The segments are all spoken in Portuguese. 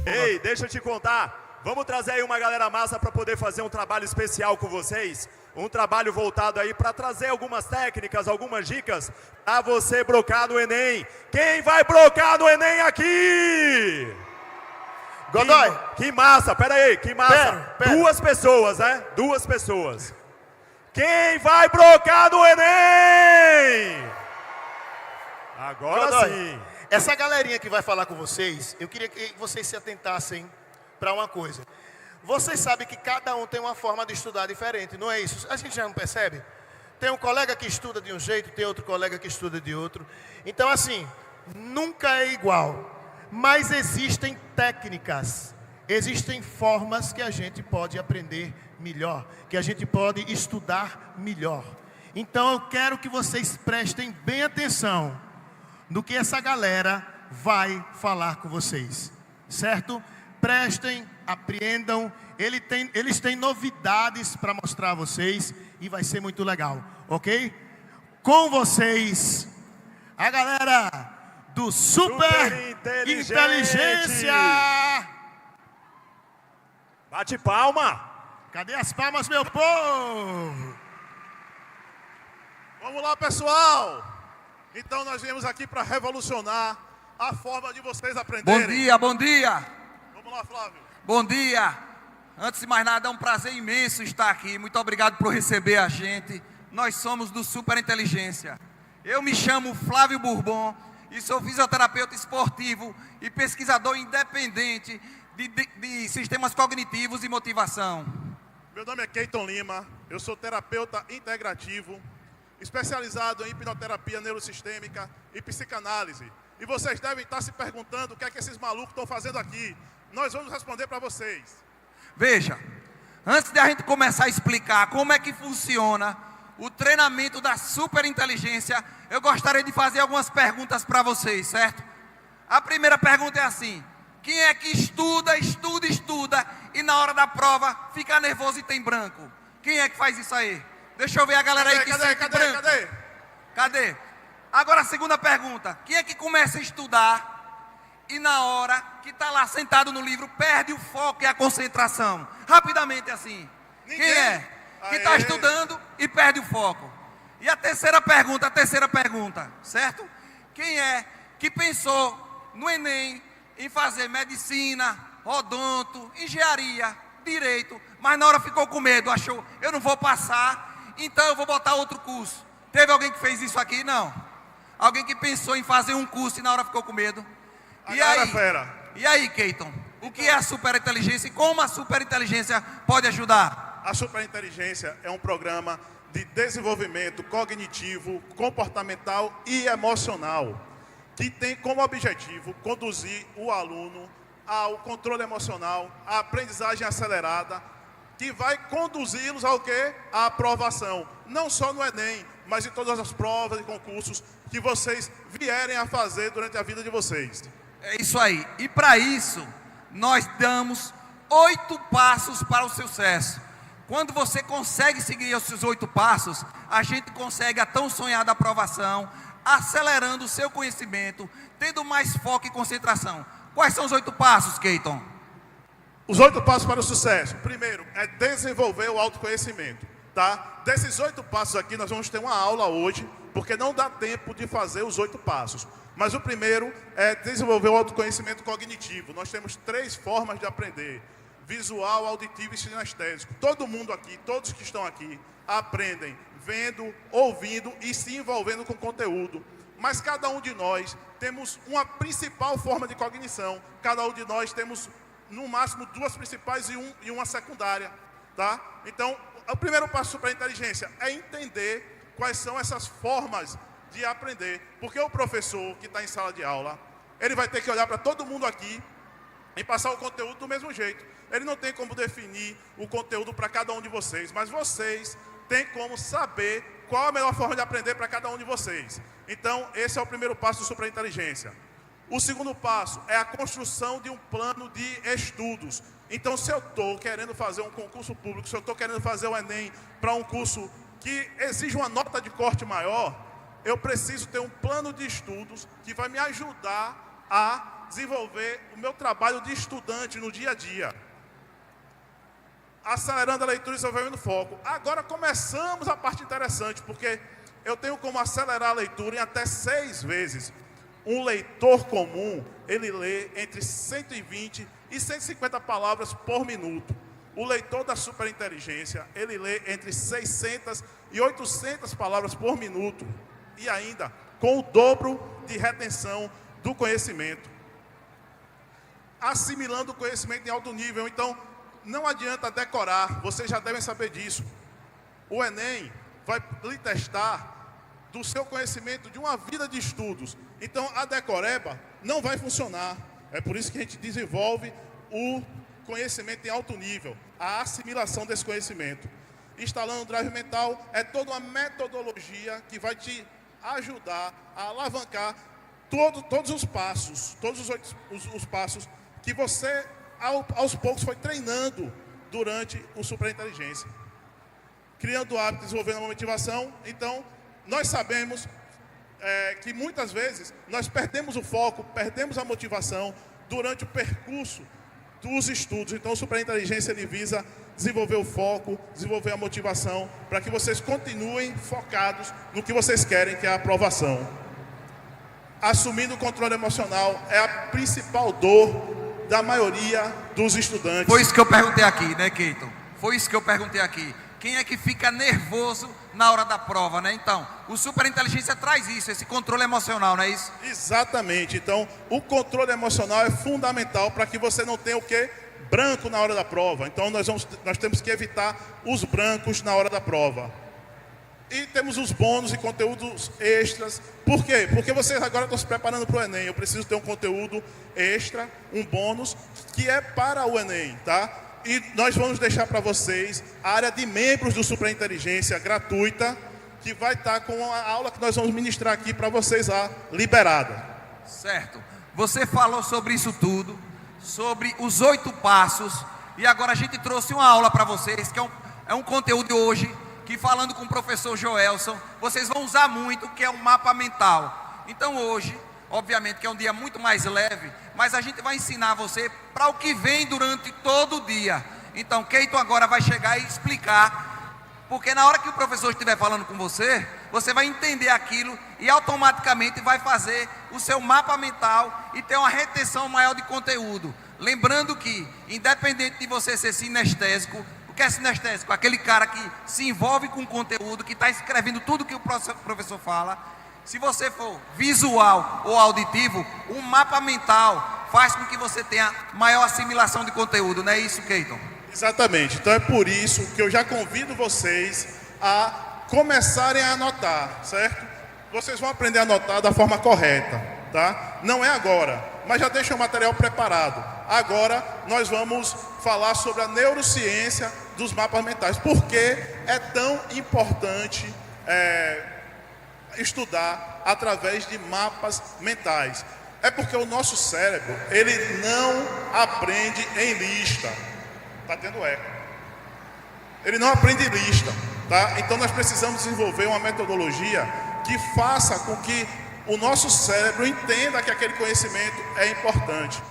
Ei, deixa eu te contar. Vamos trazer aí uma galera massa para poder fazer um trabalho especial com vocês. Um trabalho voltado aí para trazer algumas técnicas, algumas dicas para você brocar no Enem. Quem vai brocar no Enem aqui? Godoy. Que massa, pera aí, que massa. Pera. 2 pessoas, né? 2 pessoas. Quem vai brocar no Enem? Agora Godoy, sim. essa galerinha que vai falar com vocês, eu queria que vocês se atentassem para uma coisa. Vocês sabem que cada um tem uma forma de estudar diferente, não é isso? A gente já não percebe? Tem um colega que estuda de um jeito, tem outro colega que estuda de outro. Então, assim, nunca é igual. Mas existem técnicas, existem formas que a gente pode aprender melhor, que a gente pode estudar melhor. Então, eu quero que vocês prestem bem atenção no que essa galera vai falar com vocês, certo? Prestem, apreendam, eles têm novidades para mostrar a vocês e vai ser muito legal, ok? Com vocês, a galera do Super Inteligência! Bate palma! Cadê as palmas, meu povo? Vamos lá, pessoal! Então nós viemos aqui para revolucionar a forma de vocês aprenderem. Bom dia, bom dia! Vamos lá, Flávio. Bom dia! Antes de mais nada, é um prazer imenso estar aqui. Muito obrigado por receber a gente. Nós somos do Super Inteligência. Eu me chamo Flávio Bourbon e sou fisioterapeuta esportivo e pesquisador independente de sistemas cognitivos e motivação. Meu nome é Keiton Lima, eu sou terapeuta integrativo, especializado em hipnoterapia neurosistêmica e psicanálise. E vocês devem estar se perguntando o que é que esses malucos estão fazendo aqui. Nós vamos responder para vocês. Veja, antes de a gente começar a explicar como é que funciona o treinamento da superinteligência, eu gostaria de fazer algumas perguntas para vocês, certo? A primeira pergunta é assim: quem é que estuda e na hora da prova fica nervoso e tem branco? Quem é que faz isso aí? Deixa eu ver a galera aí que sente branco. Cadê? Agora a segunda pergunta: quem é que começa a estudar e na hora que está lá sentado no livro perde o foco e a concentração? Rapidamente assim. Ninguém. Quem é que está estudando e perde o foco? E a terceira pergunta, certo? Quem é que pensou no Enem em fazer medicina, odonto, engenharia, direito, mas na hora ficou com medo, achou, eu não vou passar, então eu vou botar outro curso? Teve alguém que fez isso aqui? Não. Alguém que pensou em fazer um curso e na hora ficou com medo? E aí, Keiton, o que é a superinteligência e como a superinteligência pode ajudar? A superinteligência é um programa de desenvolvimento cognitivo, comportamental e emocional, que tem como objetivo conduzir o aluno ao controle emocional, à aprendizagem acelerada, que vai conduzi-los ao quê? À aprovação, não só no Enem, mas em todas as provas e concursos que vocês vierem a fazer durante a vida de vocês. É isso aí. E para isso, nós damos 8 passos para o sucesso. Quando você consegue seguir esses 8 passos, a gente consegue a tão sonhada aprovação, acelerando o seu conhecimento, tendo mais foco e concentração. Quais são os 8 passos, Keiton? Os 8 passos para o sucesso. Primeiro, é desenvolver o autoconhecimento, tá? Desses 8 passos aqui, nós vamos ter uma aula hoje, porque não dá tempo de fazer os 8 passos. Mas o primeiro é desenvolver o autoconhecimento cognitivo. Nós temos 3 formas de aprender: visual, auditivo e sinestésico. Todo mundo aqui, todos que estão aqui, aprendem vendo, ouvindo e se envolvendo com conteúdo. Mas cada um de nós temos uma principal forma de cognição. Cada um de nós temos, no máximo, 2 principais e uma secundária, tá? Então, o primeiro passo para a inteligência é entender quais são essas formas de aprender. Porque o professor que está em sala de aula, ele vai ter que olhar para todo mundo aqui e passar o conteúdo do mesmo jeito. Ele não tem como definir o conteúdo para cada um de vocês, mas vocês têm como saber qual a melhor forma de aprender para cada um de vocês. Então, esse é o primeiro passo do superinteligência. O segundo passo é a construção de um plano de estudos. Então, se eu estou querendo fazer um concurso público, se eu estou querendo fazer o Enem para um curso que exige uma nota de corte maior, eu preciso ter um plano de estudos que vai me ajudar a desenvolver o meu trabalho de estudante no dia a dia. Acelerando a leitura e desenvolvendo foco. Agora começamos a parte interessante, porque eu tenho como acelerar a leitura em até 6 vezes. Um leitor comum, ele lê entre 120 e 150 palavras por minuto. O leitor da superinteligência, ele lê entre 600 e 800 palavras por minuto. E ainda, com o dobro de retenção do conhecimento. Assimilando o conhecimento em alto nível. Então, não adianta decorar, vocês já devem saber disso. O Enem vai lhe testar do seu conhecimento de uma vida de estudos. Então, a decoreba não vai funcionar. É por isso que a gente desenvolve o conhecimento em alto nível, a assimilação desse conhecimento. Instalando o drive mental é toda uma metodologia que vai te ajudar a alavancar todos os passos, todos os passos que você, aos poucos, foi treinando durante o Superinteligência. Criando hábitos, desenvolvendo uma motivação. Então, nós sabemos que muitas vezes nós perdemos o foco, perdemos a motivação durante o percurso dos estudos. Então, o Superinteligência ele visa desenvolver o foco, desenvolver a motivação, para que vocês continuem focados no que vocês querem, que é a aprovação. Assumindo o controle emocional é a principal dor da maioria dos estudantes. Foi isso que eu perguntei aqui, né, Keiton? Foi isso que eu perguntei aqui. Quem é que fica nervoso na hora da prova, né? Então, o Superinteligência traz isso, esse controle emocional, não é isso? Exatamente. Então, o controle emocional é fundamental para que você não tenha o quê? Branco na hora da prova. Então, nós temos que evitar os brancos na hora da prova. E temos os bônus e conteúdos extras. Por quê? Porque vocês agora estão se preparando para o Enem. Eu preciso ter um conteúdo extra, um bônus, que é para o Enem, tá? E nós vamos deixar para vocês a área de membros do Superinteligência gratuita, que vai estar com a aula que nós vamos ministrar aqui para vocês lá, liberada. Certo. Você falou sobre isso tudo, sobre os 8 passos, e agora a gente trouxe uma aula para vocês, que é um conteúdo hoje, que falando com o professor Joelson, vocês vão usar muito, que é um mapa mental. Então hoje, obviamente que é um dia muito mais leve, mas a gente vai ensinar você para o que vem durante todo o dia. Então, Keiton agora vai chegar e explicar, porque na hora que o professor estiver falando com você, você vai entender aquilo e automaticamente vai fazer o seu mapa mental e ter uma retenção maior de conteúdo. Lembrando que, independente de você ser sinestésico, o que é sinestésico? Aquele cara que se envolve com o conteúdo, que está escrevendo tudo que o professor fala. Se você for visual ou auditivo, um mapa mental faz com que você tenha maior assimilação de conteúdo, não é isso, Keiton? Exatamente. Então é por isso que eu já convido vocês a começarem a anotar, certo? Vocês vão aprender a anotar da forma correta, tá? Não é agora, mas já deixa o material preparado. Agora nós vamos falar sobre a neurociência dos mapas mentais. Por que é tão importante estudar através de mapas mentais? É porque o nosso cérebro, ele não aprende em lista. Tá tendo eco. Ele não aprende em lista, tá? Então nós precisamos desenvolver uma metodologia que faça com que o nosso cérebro entenda que aquele conhecimento é importante.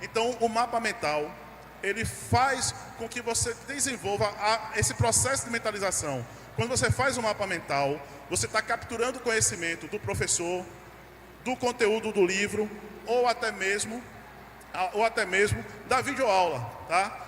Então o mapa mental, ele faz com que você desenvolva esse processo de mentalização. Quando você faz um mapa mental, você está capturando o conhecimento do professor, do conteúdo do livro, ou até mesmo da videoaula, tá?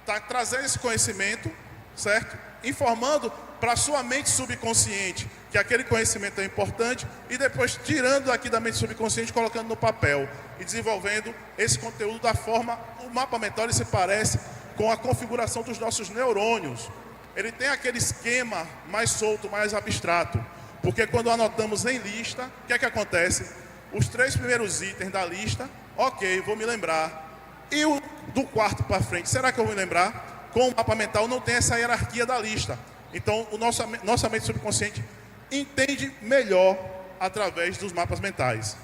Tá trazendo esse conhecimento, certo? Informando para a sua mente subconsciente que aquele conhecimento é importante e depois tirando daqui da mente subconsciente, colocando no papel e desenvolvendo esse conteúdo da forma... O mapa mental ele se parece com a configuração dos nossos neurônios. Ele tem aquele esquema mais solto, mais abstrato. Porque quando anotamos em lista, o que é que acontece? Os 3 primeiros itens da lista, ok, vou me lembrar. E o do quarto para frente, será que eu vou me lembrar? Com o mapa mental não tem essa hierarquia da lista. Então, nossa mente subconsciente entende melhor através dos mapas mentais.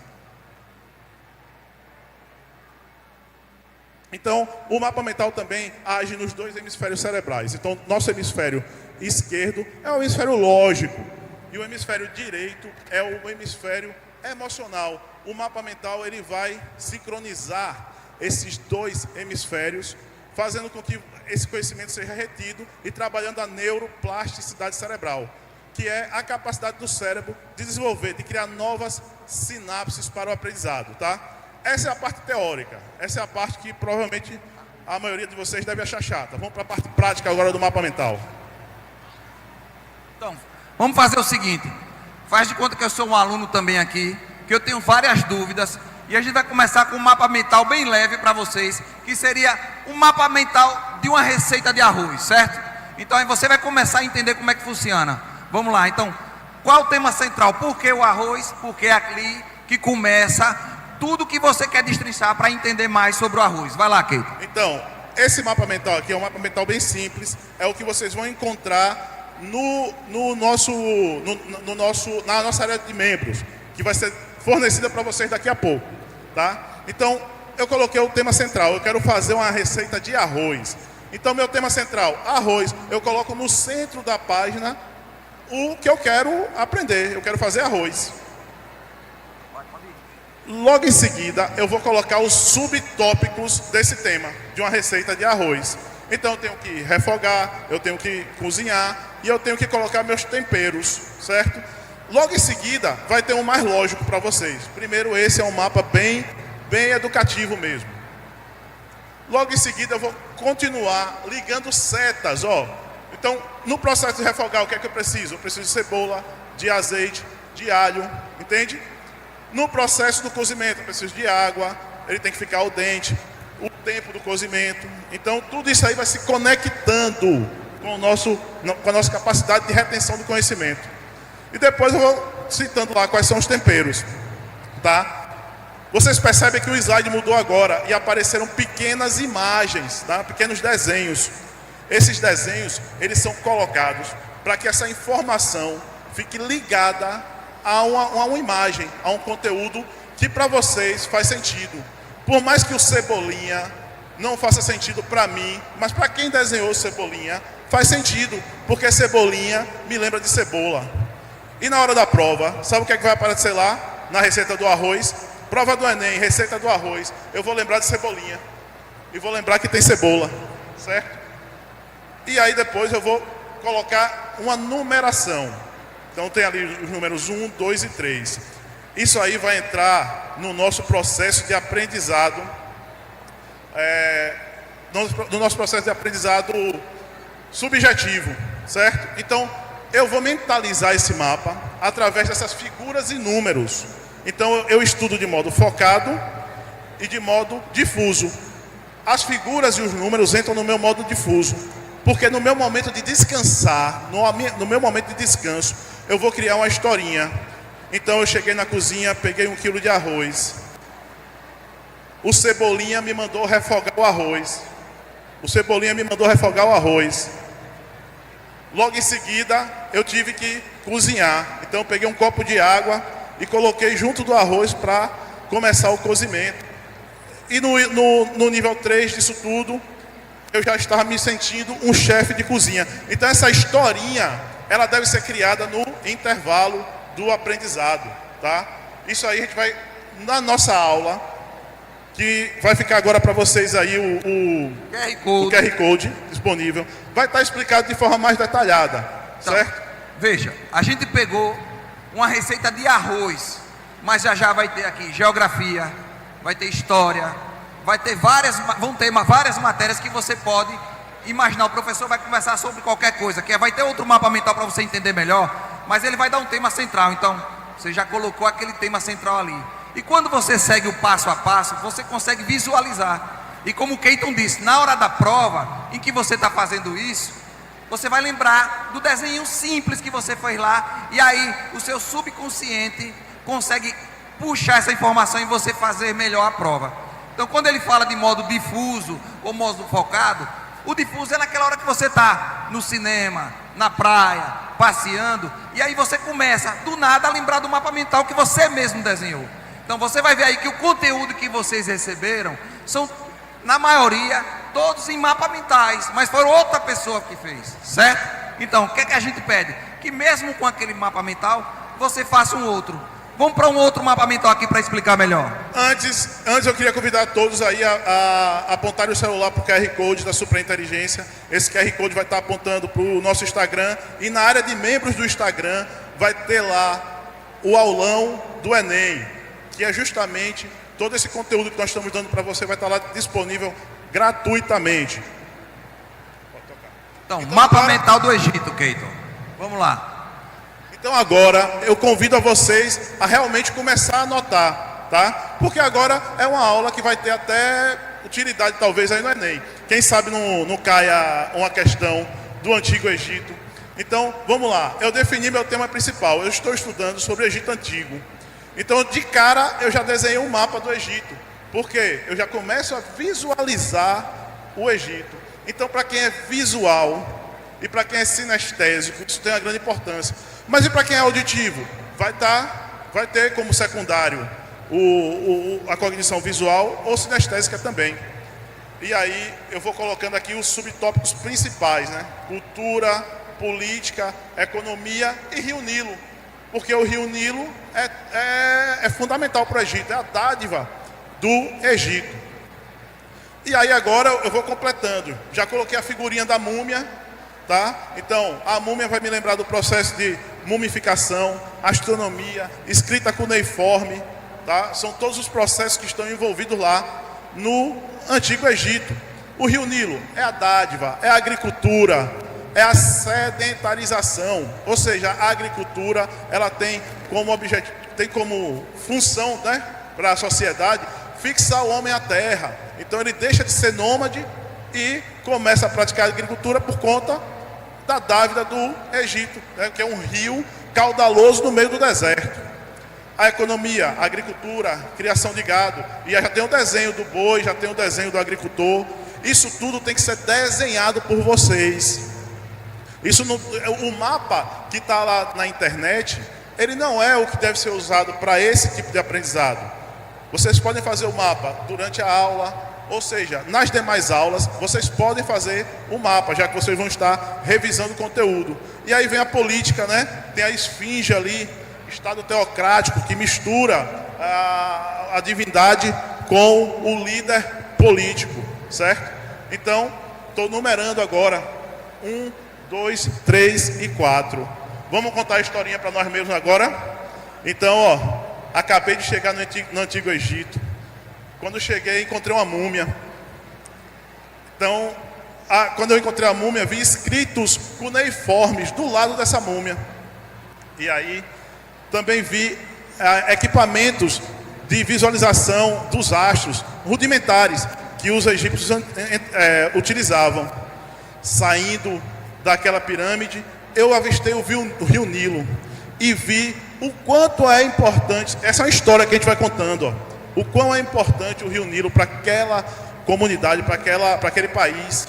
Então, o mapa mental também age nos 2 hemisférios cerebrais. Então, nosso hemisfério esquerdo é o hemisfério lógico. E o hemisfério direito é o hemisfério emocional. O mapa mental ele vai sincronizar esses dois hemisférios, fazendo com que esse conhecimento seja retido e trabalhando a neuroplasticidade cerebral, que é a capacidade do cérebro de desenvolver, de criar novas sinapses para o aprendizado, tá? Essa é a parte teórica, essa é a parte que provavelmente a maioria de vocês deve achar chata. Vamos para a parte prática agora do mapa mental. Então, vamos fazer o seguinte, faz de conta que eu sou um aluno também aqui, que eu tenho várias dúvidas, e a gente vai começar com um mapa mental bem leve para vocês, que seria um mapa mental de uma receita de arroz, certo? Então aí você vai começar a entender como é que funciona. Vamos lá, então, qual o tema central? Por que o arroz? Por que ali que começa tudo que você quer destrinchar para entender mais sobre o arroz? Vai lá, Keito. Então, esse mapa mental aqui é um mapa mental bem simples, é o que vocês vão encontrar na nossa área de membros, que vai ser fornecida para vocês daqui a pouco, tá? Então, eu coloquei o tema central, eu quero fazer uma receita de arroz. Então, meu tema central, arroz, eu coloco no centro da página o que eu quero aprender, eu quero fazer arroz. Logo em seguida, eu vou colocar os subtópicos desse tema, de uma receita de arroz. Então, eu tenho que refogar, eu tenho que cozinhar e eu tenho que colocar meus temperos, certo? Logo em seguida, vai ter um mais lógico para vocês. Primeiro, esse é um mapa bem educativo mesmo. Logo em seguida, eu vou continuar ligando setas, ó. Então, no processo de refogar, o que é que eu preciso? Eu preciso de cebola, de azeite, de alho, entende? No processo do cozimento, eu preciso de água, ele tem que ficar al dente, o tempo do cozimento. Então, tudo isso aí vai se conectando com a nossa capacidade de retenção do conhecimento. E depois eu vou citando lá quais são os temperos, tá? Vocês percebem que o slide mudou agora e apareceram pequenas imagens, tá? Pequenos desenhos. Esses desenhos, eles são colocados para que essa informação fique ligada a uma imagem, a um conteúdo que para vocês faz sentido. Por mais que o Cebolinha não faça sentido para mim, mas para quem desenhou Cebolinha, faz sentido, porque Cebolinha me lembra de cebola. E na hora da prova, sabe o que é que vai aparecer lá? Na receita do arroz, prova do Enem, receita do arroz, eu vou lembrar de Cebolinha. E vou lembrar que tem cebola, certo? E aí depois eu vou colocar uma numeração. Então tem ali os números 1, 2 e 3. Isso aí vai entrar no nosso processo de aprendizado, no nosso processo de aprendizado subjetivo, certo? Então eu vou mentalizar esse mapa através dessas figuras e números. Então eu estudo de modo focado e de modo difuso. As figuras e os números entram no meu modo difuso, porque no meu momento de descansar, no meu momento de descanso, eu vou criar uma historinha. Então eu cheguei na cozinha, peguei 1 quilo de arroz. O Cebolinha me mandou refogar o arroz. Logo em seguida, eu tive que cozinhar. Então eu peguei um copo de água e coloquei junto do arroz para começar o cozimento. E no nível 3 disso tudo, eu já estava me sentindo um chefe de cozinha. Então essa historinha, ela deve ser criada no intervalo do aprendizado, tá? Isso aí a gente vai, na nossa aula, que vai ficar agora para vocês aí o QR Code disponível, vai estar explicado de forma mais detalhada, então, certo? Veja, a gente pegou uma receita de arroz, mas já vai ter aqui geografia, vai ter história, vão ter várias matérias que você pode imaginar. O professor vai conversar sobre qualquer coisa, vai ter outro mapa mental para você entender melhor, mas ele vai dar um tema central. Então, você já colocou aquele tema central ali. E quando você segue o passo a passo, você consegue visualizar. E como o Keiton disse, na hora da prova, em que você está fazendo isso, você vai lembrar do desenho simples que você fez lá, e aí o seu subconsciente consegue puxar essa informação e você fazer melhor a prova. Então, quando ele fala de modo difuso ou modo focado, o difuso é naquela hora que você está no cinema, na praia, passeando, e aí você começa, do nada, a lembrar do mapa mental que você mesmo desenhou. Então você vai ver aí que o conteúdo que vocês receberam são, na maioria, todos em mapas mentais, mas foram outra pessoa que fez, certo? Então, o que é que a gente pede? Que mesmo com aquele mapa mental, você faça um outro. Vamos para um outro mapa mental aqui para explicar melhor. Antes eu queria convidar todos aí a apontarem o celular para o QR Code da Superinteligência. Esse QR Code vai estar apontando para o nosso Instagram. E na área de membros do Instagram vai ter lá o aulão do Enem, que é justamente todo esse conteúdo que nós estamos dando para você, vai estar lá disponível gratuitamente. Então mapa mental do Egito, Keiton. Vamos lá. Então agora eu convido a vocês a realmente começar a anotar, tá? Porque agora é uma aula que vai ter até utilidade talvez aí no Enem. Quem sabe não caia uma questão do Antigo Egito. Então vamos lá, eu defini meu tema principal. Eu estou estudando sobre o Egito Antigo. Então de cara eu já desenhei um mapa do Egito. Porque eu já começo a visualizar o Egito. Então para quem é visual e para quem é sinestésico, isso tem uma grande importância. Mas e para quem é auditivo? Vai ter como secundário a cognição visual ou sinestésica também. E aí eu vou colocando aqui os subtópicos principais, né? Cultura, política, economia e Rio Nilo. Porque o Rio Nilo é fundamental para o Egito, é a dádiva do Egito. E aí agora eu vou completando. Já coloquei a figurinha da múmia, tá? Então, a múmia vai me lembrar do processo de mumificação, astronomia, escrita cuneiforme, tá? São todos os processos que estão envolvidos lá no Antigo Egito. O Rio Nilo é a dádiva, é a agricultura, é a sedentarização, ou seja, a agricultura ela tem como objetivo, tem como função, né, para a sociedade fixar o homem à terra. Então ele deixa de ser nômade e começa a praticar a agricultura por conta da dávida do Egito, né, que é um rio caudaloso no meio do deserto. A economia, a agricultura, criação de gado, e já tem o desenho do boi, já tem o desenho do agricultor. Isso tudo tem que ser desenhado por vocês. O mapa que está lá na internet, ele não é o que deve ser usado para esse tipo de aprendizado. Vocês podem fazer o mapa durante a aula, ou seja, nas demais aulas, vocês podem fazer o mapa, já que vocês vão estar revisando o conteúdo. E aí vem a política, né? Tem a esfinge ali, Estado teocrático, que mistura a divindade com o líder político, certo? Então, estou numerando agora 1, 2, 3 e 4. Vamos contar a historinha para nós mesmos agora? Então, acabei de chegar no Antigo Egito. Quando cheguei, encontrei uma múmia. Então, quando eu encontrei a múmia, vi escritos cuneiformes do lado dessa múmia. E aí, também vi equipamentos de visualização dos astros rudimentares que os egípcios utilizavam. Saindo daquela pirâmide, eu avistei o Rio Nilo e vi o quanto é importante. Essa é uma história que a gente vai contando, o quão é importante o Rio Nilo para aquela comunidade, para aquele país,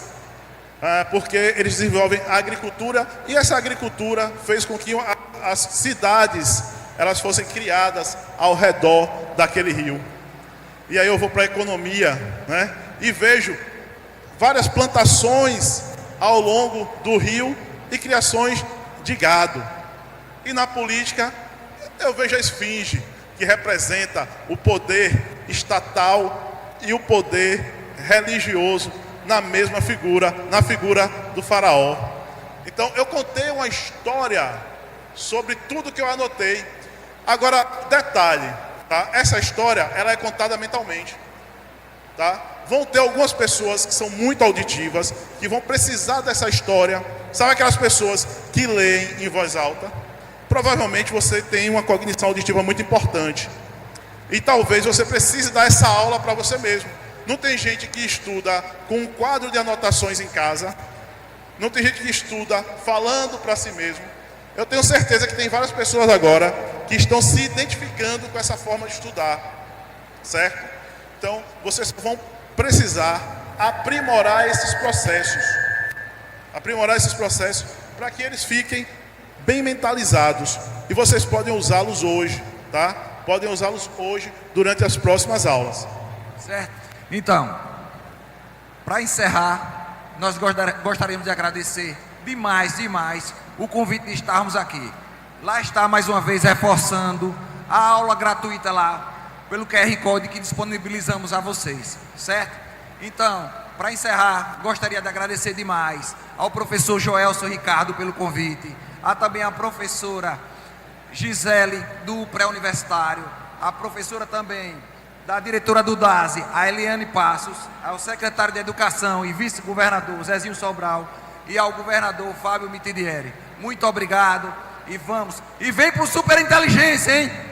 porque eles desenvolvem a agricultura, e essa agricultura fez com que as cidades elas fossem criadas ao redor daquele rio. E aí eu vou para a economia, né, e vejo várias plantações ao longo do rio e criações de gado. E na política eu vejo a esfinge, que representa o poder estatal e o poder religioso na mesma figura, na figura do faraó. Então eu contei uma história sobre tudo que eu anotei. Agora, detalhe, tá? Essa história ela é contada mentalmente, tá? Vão ter algumas pessoas que são muito auditivas, que vão precisar dessa história. Sabe aquelas pessoas que leem em voz alta? Provavelmente você tem uma cognição auditiva muito importante. E talvez você precise dar essa aula para você mesmo. Não tem gente que estuda com um quadro de anotações em casa. Não tem gente que estuda falando para si mesmo. Eu tenho certeza que tem várias pessoas agora que estão se identificando com essa forma de estudar, certo? Então, vocês vão precisar aprimorar esses processos. Aprimorar esses processos para que eles fiquem bem mentalizados. E vocês podem usá-los hoje, tá? Podem usá-los hoje durante as próximas aulas. Certo? Então, para encerrar, nós gostaríamos de agradecer demais o convite de estarmos aqui. Lá está mais uma vez reforçando a aula gratuita lá, pelo QR Code que disponibilizamos a vocês, certo? Então, para encerrar, gostaria de agradecer demais ao professor Joelson Ricardo pelo convite, também a professora Gisele, do pré-universitário, a professora também da diretora do DASE, a Eliane Passos, ao secretário de Educação e vice-governador Zezinho Sobral e ao governador Fábio Mitidieri. Muito obrigado e vamos. E vem pro Superinteligência, hein?